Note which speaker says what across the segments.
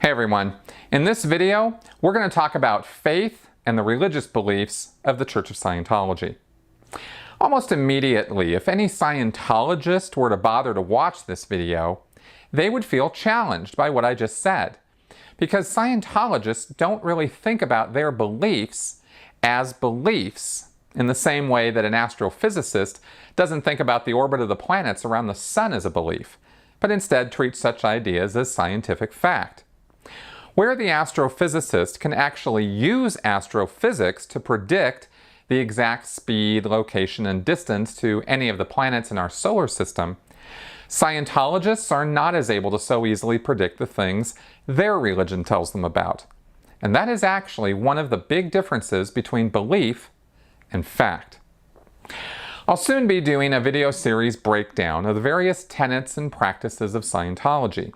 Speaker 1: Hey everyone, in this video we're going to talk about faith and the religious beliefs of the Church of Scientology. Almost immediately, if any Scientologist were to bother to watch this video, they would feel challenged by what I just said, because Scientologists don't really think about their beliefs as beliefs in the same way that an astrophysicist doesn't think about the orbit of the planets around the sun as a belief, but instead treats such ideas as scientific fact. Where the astrophysicist can actually use astrophysics to predict the exact speed, location, and distance to any of the planets in our solar system, Scientologists are not as able to so easily predict the things their religion tells them about. And that is actually one of the big differences between belief and fact. I'll soon be doing a video series breakdown of the various tenets and practices of Scientology.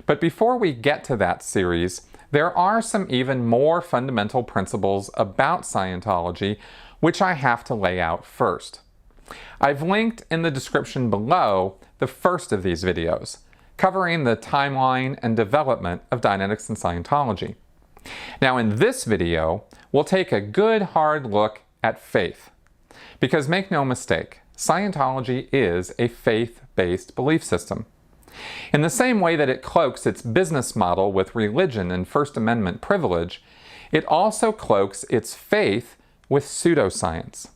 Speaker 1: But before we get to that series, there are some even more fundamental principles about Scientology which I have to lay out first. I've linked in the description below the first of these videos, covering the timeline and development of Dianetics and Scientology. Now in this video, we'll take a good hard look at faith. Because make no mistake, Scientology is a faith-based belief system. In the same way that it cloaks its business model with religion and First Amendment privilege, it also cloaks its faith with pseudoscience.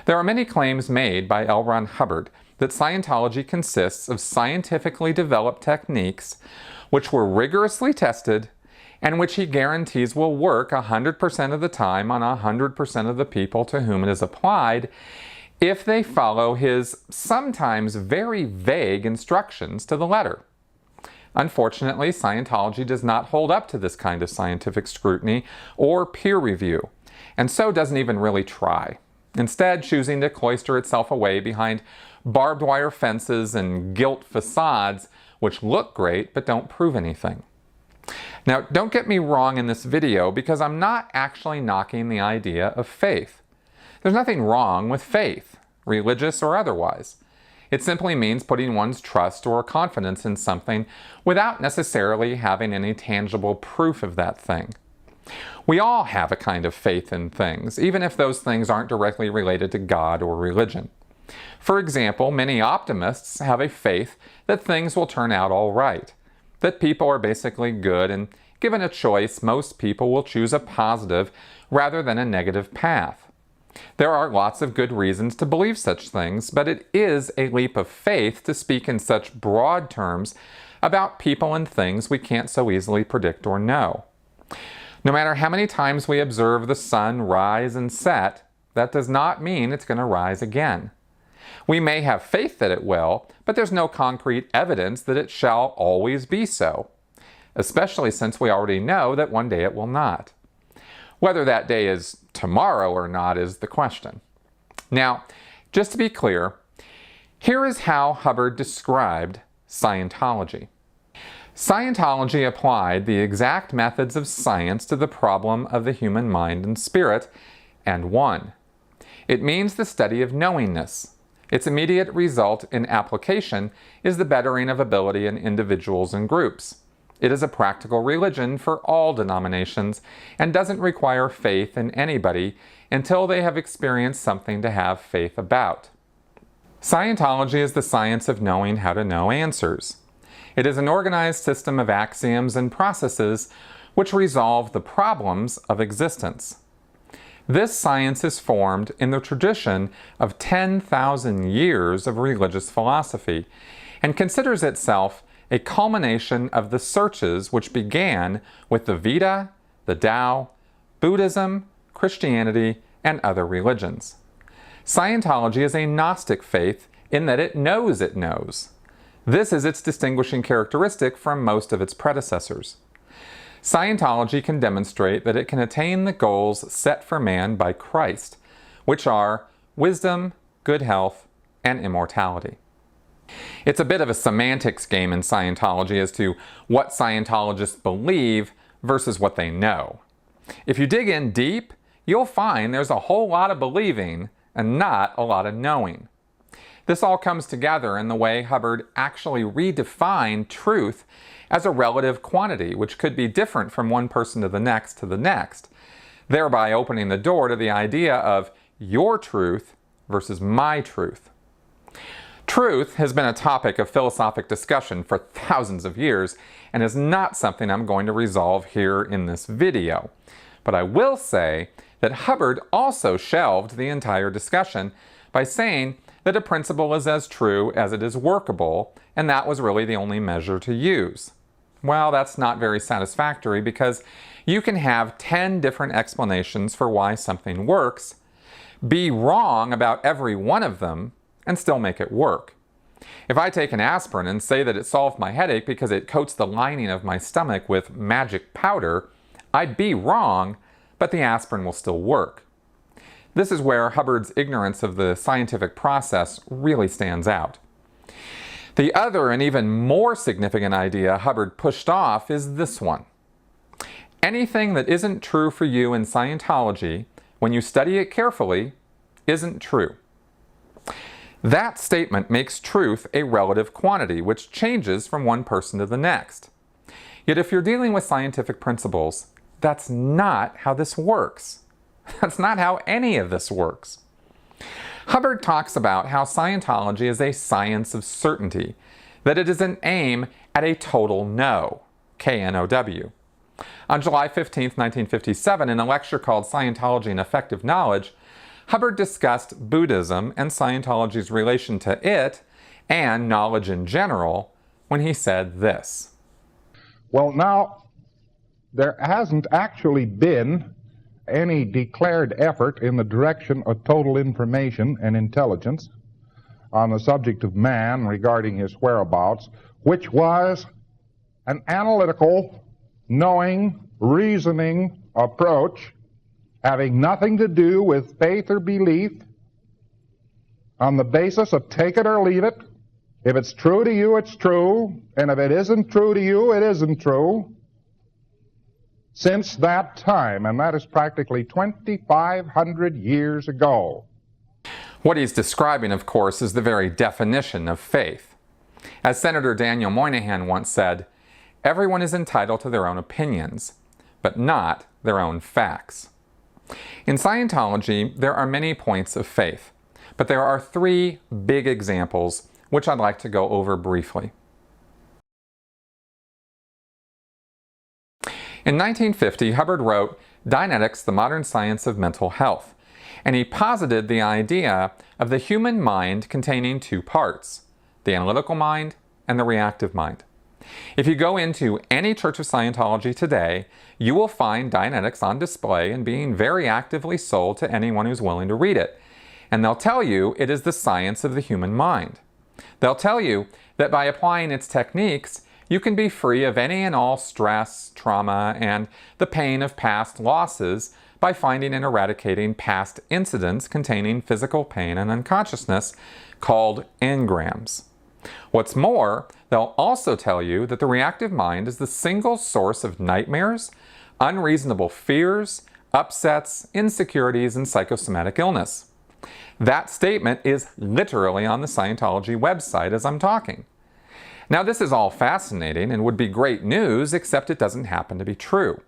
Speaker 1: There are many claims made by L. Ron Hubbard that Scientology consists of scientifically developed techniques which were rigorously tested and which he guarantees will work 100% of the time on 100% of the people to whom it is applied if they follow his sometimes very vague instructions to the letter. Unfortunately, Scientology does not hold up to this kind of scientific scrutiny or peer review, and so doesn't even really try, instead choosing to cloister itself away behind barbed wire fences and gilt facades which look great but don't prove anything. Now, don't get me wrong in this video, because I'm not actually knocking the idea of faith. There's nothing wrong with faith, religious or otherwise. It simply means putting one's trust or confidence in something without necessarily having any tangible proof of that thing. We all have a kind of faith in things, even if those things aren't directly related to God or religion. For example, many optimists have a faith that things will turn out all right, that people are basically good, and given a choice, most people will choose a positive rather than a negative path. There are lots of good reasons to believe such things, but it is a leap of faith to speak in such broad terms about people and things we can't so easily predict or know. No matter how many times we observe the sun rise and set, that does not mean it's going to rise again. We may have faith that it will, but there's no concrete evidence that it shall always be so, especially since we already know that one day it will not. Whether that day is tomorrow or not is the question. Now, just to be clear, here is how Hubbard described Scientology. Scientology applied the exact methods of science to the problem of the human mind and spirit, and won. It means the study of knowingness. Its immediate result in application is the bettering of ability in individuals and groups. It is a practical religion for all denominations and doesn't require faith in anybody until they have experienced something to have faith about. Scientology is the science of knowing how to know answers. It is an organized system of axioms and processes which resolve the problems of existence. This science is formed in the tradition of 10,000 years of religious philosophy and considers itself a culmination of the searches which began with the Veda, the Tao, Buddhism, Christianity, and other religions. Scientology is a Gnostic faith in that it knows it knows. This is its distinguishing characteristic from most of its predecessors. Scientology can demonstrate that it can attain the goals set for man by Christ, which are wisdom, good health, and immortality. It's a bit of a semantics game in Scientology as to what Scientologists believe versus what they know. If you dig in deep, you'll find there's a whole lot of believing and not a lot of knowing. This all comes together in the way Hubbard actually redefined truth as a relative quantity, which could be different from one person to the next, thereby opening the door to the idea of your truth versus my truth. Truth has been a topic of philosophic discussion for thousands of years and is not something I'm going to resolve here in this video. But I will say that Hubbard also shelved the entire discussion by saying that a principle is as true as it is workable, and that was really the only measure to use. Well, that's not very satisfactory because you can have 10 different explanations for why something works, be wrong about every one of them, and still make it work. If I take an aspirin and say that it solved my headache because it coats the lining of my stomach with magic powder, I'd be wrong, but the aspirin will still work. This is where Hubbard's ignorance of the scientific process really stands out. The other and even more significant idea Hubbard pushed off is this one. Anything that isn't true for you in Scientology, when you study it carefully, isn't true. That statement makes truth a relative quantity, which changes from one person to the next. Yet if you're dealing with scientific principles, that's not how this works. That's not how any of this works. Hubbard talks about how Scientology is a science of certainty, that it is an aim at a total no, K-N-O-W. On July 15, 1957, in a lecture called Scientology and Effective Knowledge, Hubbard discussed Buddhism and Scientology's relation to it and knowledge in general when he said this.
Speaker 2: Well, now, there hasn't actually been any declared effort in the direction of total information and intelligence on the subject of man regarding his whereabouts, which was an analytical, knowing, reasoning approach having nothing to do with faith or belief on the basis of take it or leave it. If it's true to you, it's true, and if it isn't true to you, it isn't true. Since that time, and that is practically 2,500 years ago.
Speaker 1: What he's describing, of course, is the very definition of faith. As Senator Daniel Moynihan once said, everyone is entitled to their own opinions, but not their own facts. In Scientology, there are many points of faith, but there are three big examples which I'd like to go over briefly. In 1950, Hubbard wrote Dianetics, the Modern Science of Mental Health, and he posited the idea of the human mind containing two parts, the analytical mind and the reactive mind. If you go into any Church of Scientology today, you will find Dianetics on display and being very actively sold to anyone who's willing to read it. And they'll tell you it is the science of the human mind. They'll tell you that by applying its techniques, you can be free of any and all stress, trauma, and the pain of past losses by finding and eradicating past incidents containing physical pain and unconsciousness, called engrams. What's more, they'll also tell you that the reactive mind is the single source of nightmares, unreasonable fears, upsets, insecurities, and psychosomatic illness. That statement is literally on the Scientology website as I'm talking. Now, this is all fascinating and would be great news, except it doesn't happen to be true.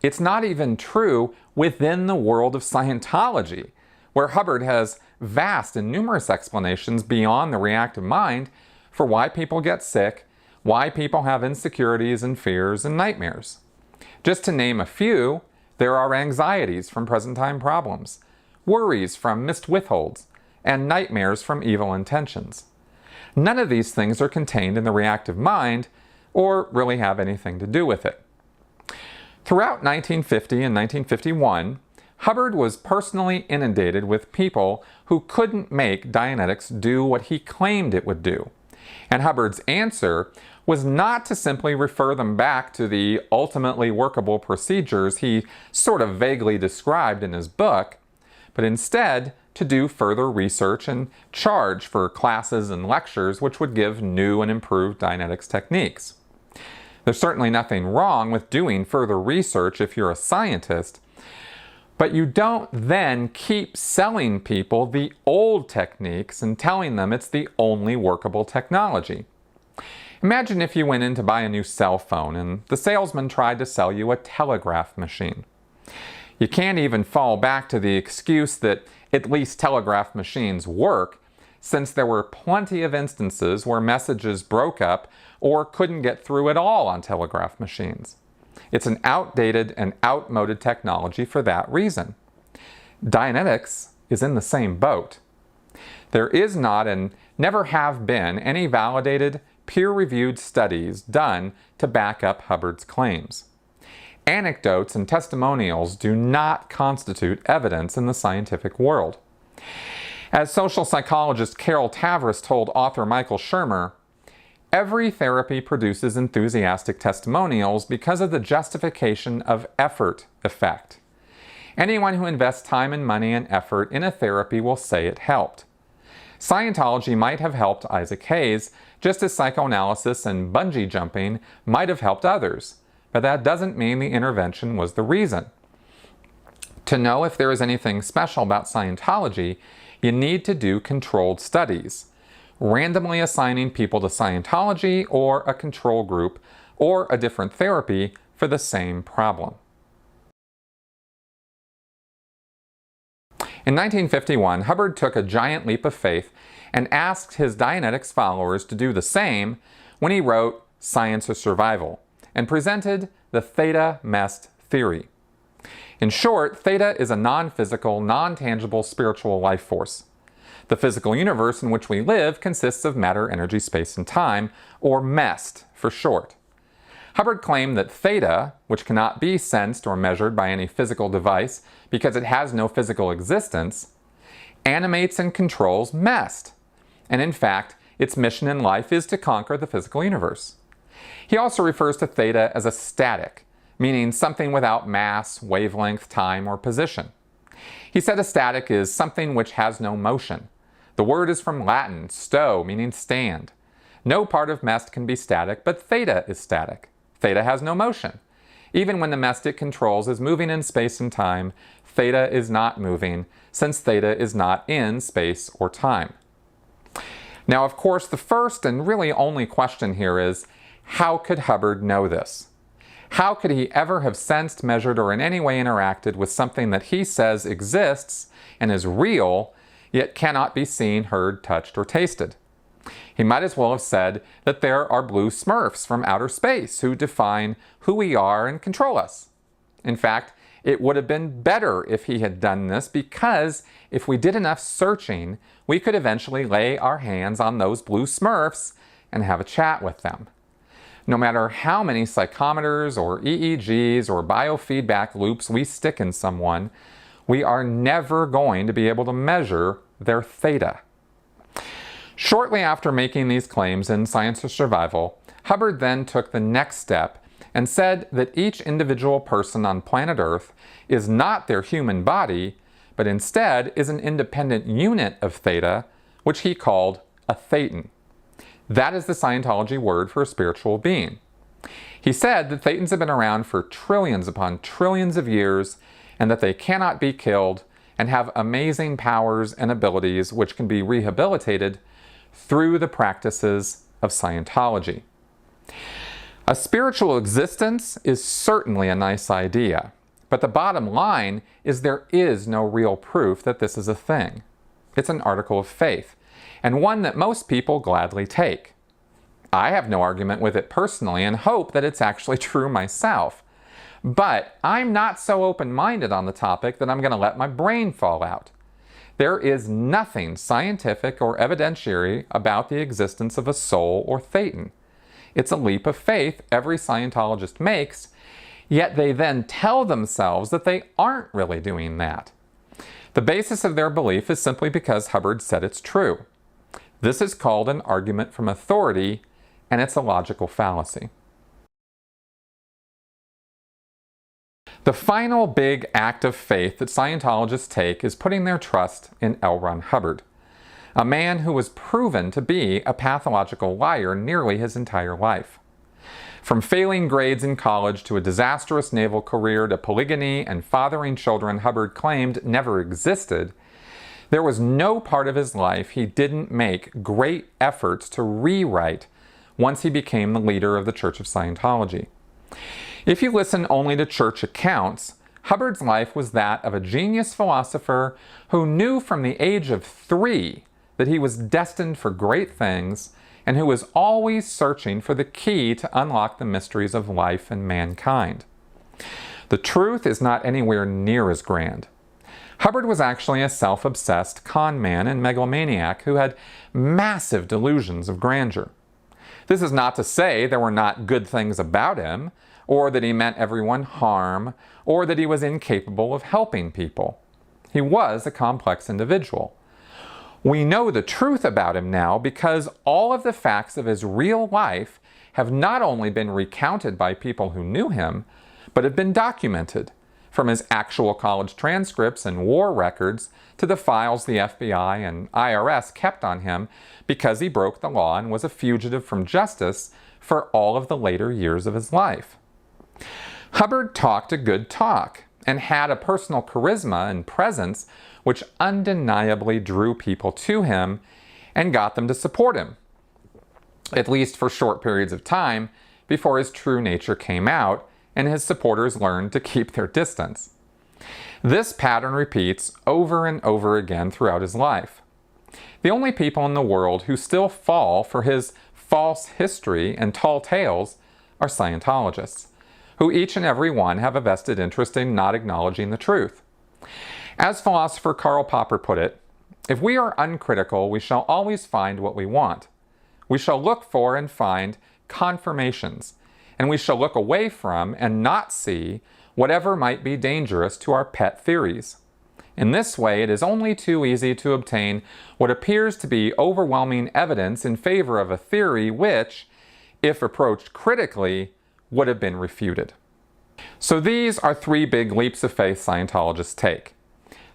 Speaker 1: It's not even true within the world of Scientology, where Hubbard has vast and numerous explanations beyond the reactive mind for why people get sick, why people have insecurities and fears and nightmares. Just to name a few, there are anxieties from present-time problems, worries from missed withholds, and nightmares from evil intentions. None of these things are contained in the reactive mind or really have anything to do with it. Throughout 1950 and 1951, Hubbard was personally inundated with people who couldn't make Dianetics do what he claimed it would do. And Hubbard's answer was not to simply refer them back to the ultimately workable procedures he sort of vaguely described in his book, but instead to do further research and charge for classes and lectures which would give new and improved Dianetics techniques. There's certainly nothing wrong with doing further research if you're a scientist, But you don't then keep selling people the old techniques and telling them it's the only workable technology. Imagine if you went in to buy a new cell phone and the salesman tried to sell you a telegraph machine. You can't even fall back to the excuse that at least telegraph machines work, since there were plenty of instances where messages broke up or couldn't get through at all on telegraph machines. It's an outdated and outmoded technology for that reason. Dianetics is in the same boat. There is not and never have been any validated, peer-reviewed studies done to back up Hubbard's claims. Anecdotes and testimonials do not constitute evidence in the scientific world. As social psychologist Carol Tavris told author Michael Shermer, every therapy produces enthusiastic testimonials because of the justification of effort effect. Anyone who invests time and money and effort in a therapy will say it helped. Scientology might have helped Isaac Hayes, just as psychoanalysis and bungee jumping might have helped others, but that doesn't mean the intervention was the reason. To know if there is anything special about Scientology, you need to do controlled studies, randomly assigning people to Scientology or a control group or a different therapy for the same problem. In 1951, Hubbard took a giant leap of faith and asked his Dianetics followers to do the same when he wrote Science or Survival and presented the Theta Mest theory. In short, Theta is a non-physical, non-tangible spiritual life force. The physical universe in which we live consists of matter, energy, space, and time, or MEST for short. Hubbard claimed that Theta, which cannot be sensed or measured by any physical device because it has no physical existence, animates and controls MEST, and in fact, its mission in life is to conquer the physical universe. He also refers to Theta as a static, meaning something without mass, wavelength, time, or position. He said a static is something which has no motion. The word is from Latin, sto, meaning stand. No part of MEST can be static, but Theta is static. Theta has no motion. Even when the MEST it controls is moving in space and time, Theta is not moving, since Theta is not in space or time. Now, of course, the first and really only question here is, how could Hubbard know this? How could he ever have sensed, measured, or in any way interacted with something that he says exists and is real, yet cannot be seen, heard, touched, or tasted? He might as well have said that there are blue smurfs from outer space who define who we are and control us. In fact, it would have been better if he had done this, because if we did enough searching, we could eventually lay our hands on those blue smurfs and have a chat with them. No matter how many psychometers or EEGs or biofeedback loops we stick in someone, we are never going to be able to measure their theta. Shortly after making these claims in Science or Survival, Hubbard then took the next step and said that each individual person on planet Earth is not their human body, but instead is an independent unit of theta, which he called a thetan. That is the Scientology word for a spiritual being. He said that thetans have been around for trillions upon trillions of years, and that they cannot be killed and have amazing powers and abilities which can be rehabilitated through the practices of Scientology. A spiritual existence is certainly a nice idea, but the bottom line is there is no real proof that this is a thing. It's an article of faith, and one that most people gladly take. I have no argument with it personally and hope that it's actually true myself. But I'm not so open-minded on the topic that I'm going to let my brain fall out. There is nothing scientific or evidentiary about the existence of a soul or thetan. It's a leap of faith every Scientologist makes, yet they then tell themselves that they aren't really doing that. The basis of their belief is simply because Hubbard said it's true. This is called an argument from authority, and it's a logical fallacy. The final big act of faith that Scientologists take is putting their trust in L. Ron Hubbard, a man who was proven to be a pathological liar nearly his entire life. From failing grades in college to a disastrous naval career to polygyny and fathering children Hubbard claimed never existed, there was no part of his life he didn't make great efforts to rewrite once he became the leader of the Church of Scientology. If you listen only to church accounts, Hubbard's life was that of a genius philosopher who knew from the age of 3 that he was destined for great things and who was always searching for the key to unlock the mysteries of life and mankind. The truth is not anywhere near as grand. Hubbard was actually a self-obsessed con man and megalomaniac who had massive delusions of grandeur. This is not to say there were not good things about him, or that he meant everyone harm, or that he was incapable of helping people. He was a complex individual. We know the truth about him now because all of the facts of his real life have not only been recounted by people who knew him, but have been documented, from his actual college transcripts and war records to the files the FBI and IRS kept on him because he broke the law and was a fugitive from justice for all of the later years of his life. Hubbard talked a good talk and had a personal charisma and presence which undeniably drew people to him and got them to support him, at least for short periods of time before his true nature came out and his supporters learned to keep their distance. This pattern repeats over and over again throughout his life. The only people in the world who still fall for his false history and tall tales are Scientologists, who each and every one have a vested interest in not acknowledging the truth. As philosopher Karl Popper put it, if we are uncritical, we shall always find what we want. We shall look for and find confirmations, and we shall look away from and not see whatever might be dangerous to our pet theories. In this way, it is only too easy to obtain what appears to be overwhelming evidence in favor of a theory which, if approached critically, would have been refuted. So these are 3 big leaps of faith Scientologists take.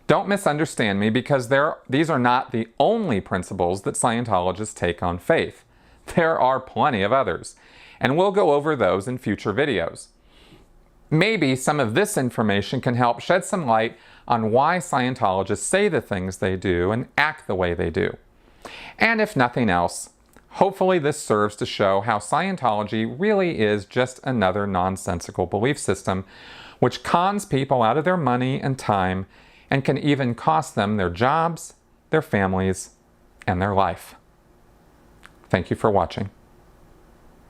Speaker 1: Don't misunderstand me because these are not the only principles that Scientologists take on faith. There are plenty of others, and we'll go over those in future videos. Maybe some of this information can help shed some light on why Scientologists say the things they do and act the way they do. And if nothing else, hopefully this serves to show how Scientology really is just another nonsensical belief system which cons people out of their money and time and can even cost them their jobs, their families, and their life. Thank you for watching.